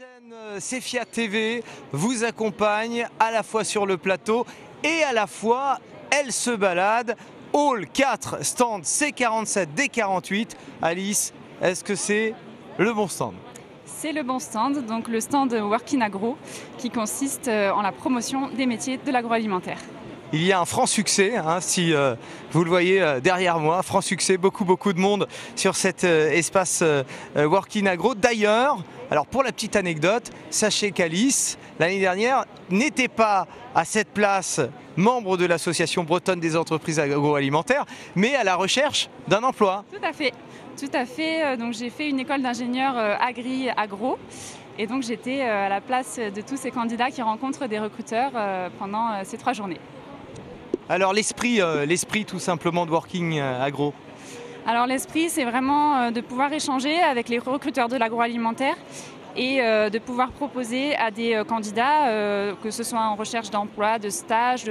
chaîne CEFIA TV vous accompagne à la fois sur le plateau et à la fois elle se balade. Hall 4, stand C47, D48. Alice, est-ce que c'est le bon stand? C'est le bon stand, donc le stand Working Agro qui consiste en la promotion des métiers de l'agroalimentaire. Il y a un franc succès, si vous le voyez derrière moi, franc succès, beaucoup de monde sur cet espace Working Agro. D'ailleurs, alors pour la petite anecdote, sachez qu'Alice, l'année dernière, n'était pas à cette place membre de l'association bretonne des entreprises agroalimentaires, mais à la recherche d'un emploi. Tout à fait. Donc j'ai fait une école d'ingénieur agri-agro. Et donc j'étais à la place de tous ces candidats qui rencontrent des recruteurs pendant ces 3 journées. Alors l'esprit tout simplement de Working Agro. Alors l'esprit, c'est vraiment de pouvoir échanger avec les recruteurs de l'agroalimentaire et de pouvoir proposer à des candidats, que ce soit en recherche d'emploi, de stage,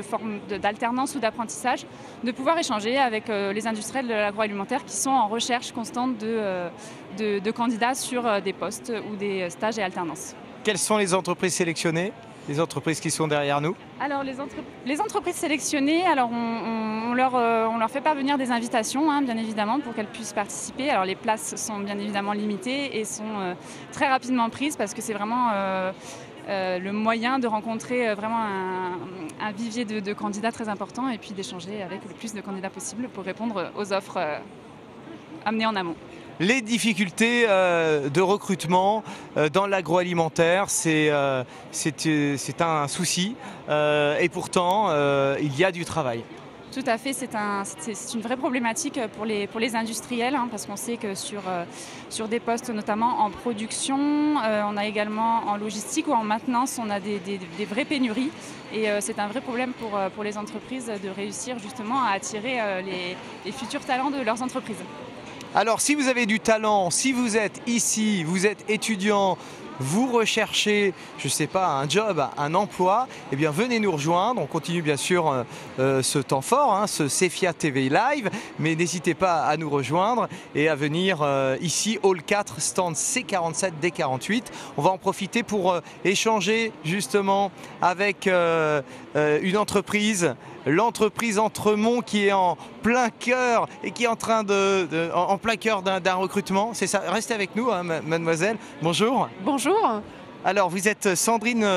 d'alternance ou d'apprentissage, de pouvoir échanger avec les industriels de l'agroalimentaire qui sont en recherche constante de candidats sur des postes ou des stages et alternances. Quelles sont les entreprises sélectionnées ? Les entreprises qui sont derrière nous? Alors les entreprises sélectionnées, alors on leur fait parvenir des invitations, bien évidemment, pour qu'elles puissent participer. Alors les places sont bien évidemment limitées et sont très rapidement prises parce que c'est vraiment le moyen de rencontrer vraiment un vivier de candidats très important et puis d'échanger avec le plus de candidats possible pour répondre aux offres amenées en amont. Les difficultés de recrutement dans l'agroalimentaire, c'est un souci et pourtant il y a du travail. Tout à fait, c'est une vraie problématique pour les industriels, parce qu'on sait que sur des postes notamment en production, on a également en logistique ou en maintenance, on a des vraies pénuries et c'est un vrai problème pour les entreprises de réussir justement à attirer les futurs talents de leurs entreprises. Alors si vous avez du talent, si vous êtes ici, vous êtes étudiant, vous recherchez, je ne sais pas, un job, un emploi, eh bien venez nous rejoindre. On continue bien sûr ce temps fort, ce CEFIA TV Live, mais n'hésitez pas à nous rejoindre et à venir ici, Hall 4, stand C47, D48. On va en profiter pour échanger justement avec une entreprise, l'entreprise Entremont qui est en plein cœur et qui est en plein cœur d'un recrutement. C'est ça. Restez avec nous, mademoiselle. Bonjour. Bonjour. Alors, vous êtes Sandrine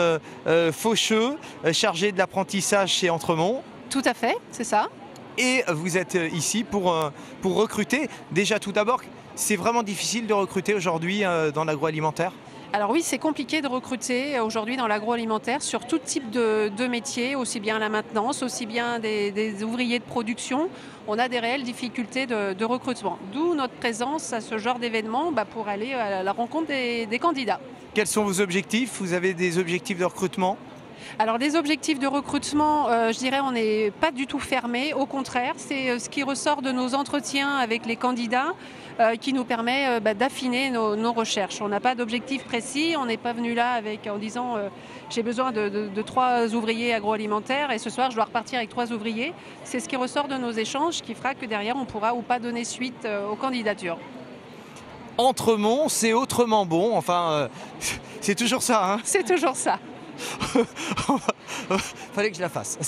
Faucheux, chargée de l'apprentissage chez Entremont. Tout à fait, c'est ça. Et vous êtes ici pour recruter. Déjà, tout d'abord, c'est vraiment difficile de recruter aujourd'hui dans l'agroalimentaire? Alors oui, c'est compliqué de recruter aujourd'hui dans l'agroalimentaire sur tout type de métiers, aussi bien la maintenance, aussi bien des ouvriers de production. On a des réelles difficultés de recrutement. D'où notre présence à ce genre d'événement pour aller à la rencontre des candidats. Quels sont vos objectifs? Vous avez des objectifs de recrutement? Alors des objectifs de recrutement, je dirais on n'est pas du tout fermé. Au contraire, c'est ce qui ressort de nos entretiens avec les candidats qui nous permet d'affiner nos recherches. On n'a pas d'objectif précis, on n'est pas venu là en disant j'ai besoin de 3 ouvriers agroalimentaires et ce soir je dois repartir avec 3 ouvriers. C'est ce qui ressort de nos échanges qui fera que derrière on pourra ou pas donner suite aux candidatures. Entremont, c'est autrement bon, enfin c'est toujours ça. C'est toujours ça. Fallait que je la fasse.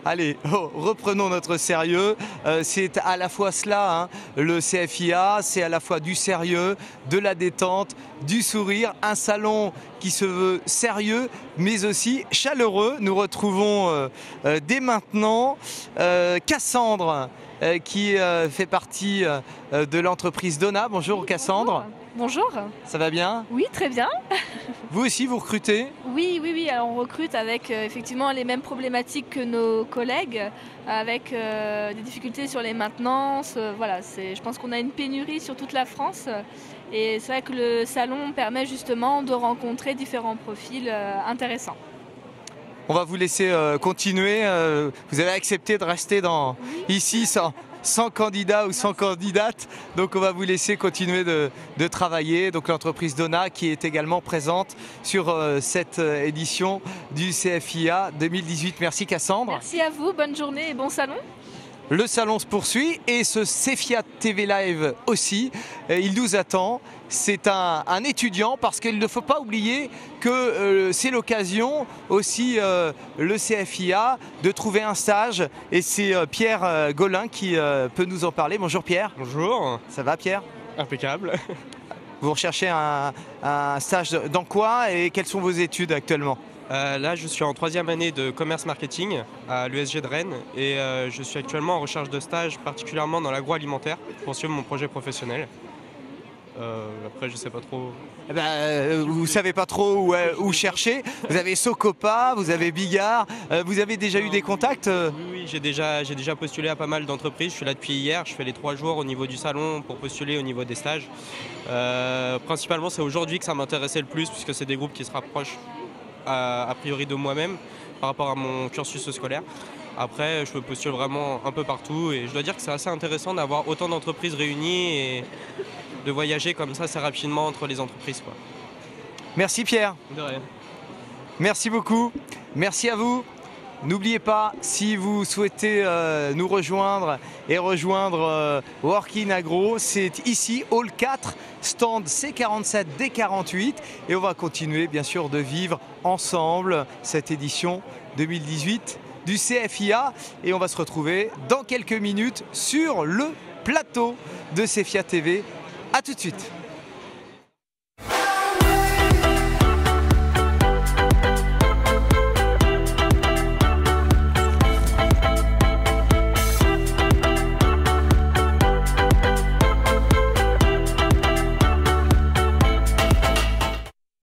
Allez, reprenons notre sérieux. C'est à la fois cela, le CFIA, c'est à la fois du sérieux, de la détente, du sourire, un salon qui se veut sérieux, mais aussi chaleureux. Nous retrouvons dès maintenant Cassandre, qui fait partie de l'entreprise Donna. Bonjour Cassandre. Bonjour. Ça va bien? Oui, très bien. Vous aussi, vous recrutez? Oui. Alors on recrute avec effectivement les mêmes problématiques que nos collègues, avec des difficultés sur les maintenances. Je pense qu'on a une pénurie sur toute la France. Et c'est vrai que le salon permet justement de rencontrer différents profils intéressants. On va vous laisser continuer. Vous avez accepté de rester ici sans candidat ou sans candidate. Donc on va vous laisser continuer de travailler. Donc l'entreprise Donna qui est également présente sur cette édition du CFIA 2018. Merci Cassandre. Merci à vous, bonne journée et bon salon. Le salon se poursuit et ce CEFIA TV Live aussi, il nous attend. C'est un étudiant parce qu'il ne faut pas oublier que c'est l'occasion aussi, le CFIA, de trouver un stage. Et c'est Pierre Golin qui peut nous en parler. Bonjour Pierre. Bonjour. Ça va Pierre? Impeccable. Vous recherchez un stage dans quoi et quelles sont vos études actuellement? Là, je suis en 3e année de commerce marketing à l'USG de Rennes et je suis actuellement en recherche de stage, particulièrement dans l'agroalimentaire, pour suivre mon projet professionnel. Après, je sais pas trop. Vous savez pas trop où chercher. Vous avez Socopa, vous avez Bigard. Vous avez déjà eu des contacts? Oui, j'ai déjà postulé à pas mal d'entreprises. Je suis là depuis hier. Je fais les 3 jours au niveau du salon pour postuler au niveau des stages. Principalement, c'est aujourd'hui que ça m'intéressait le plus, puisque c'est des groupes qui se rapprochent a priori de moi-même par rapport à mon cursus scolaire. Après, je peux postuler vraiment un peu partout et je dois dire que c'est assez intéressant d'avoir autant d'entreprises réunies et de voyager comme ça assez rapidement entre les entreprises, quoi. Merci Pierre. De rien. Merci beaucoup. Merci à vous. N'oubliez pas, si vous souhaitez nous rejoindre et rejoindre Workin Agro, c'est ici, Hall 4, stand C47, D48. Et on va continuer bien sûr de vivre ensemble cette édition 2018 du CFIA. Et on va se retrouver dans quelques minutes sur le plateau de CEFIA TV. A tout de suite.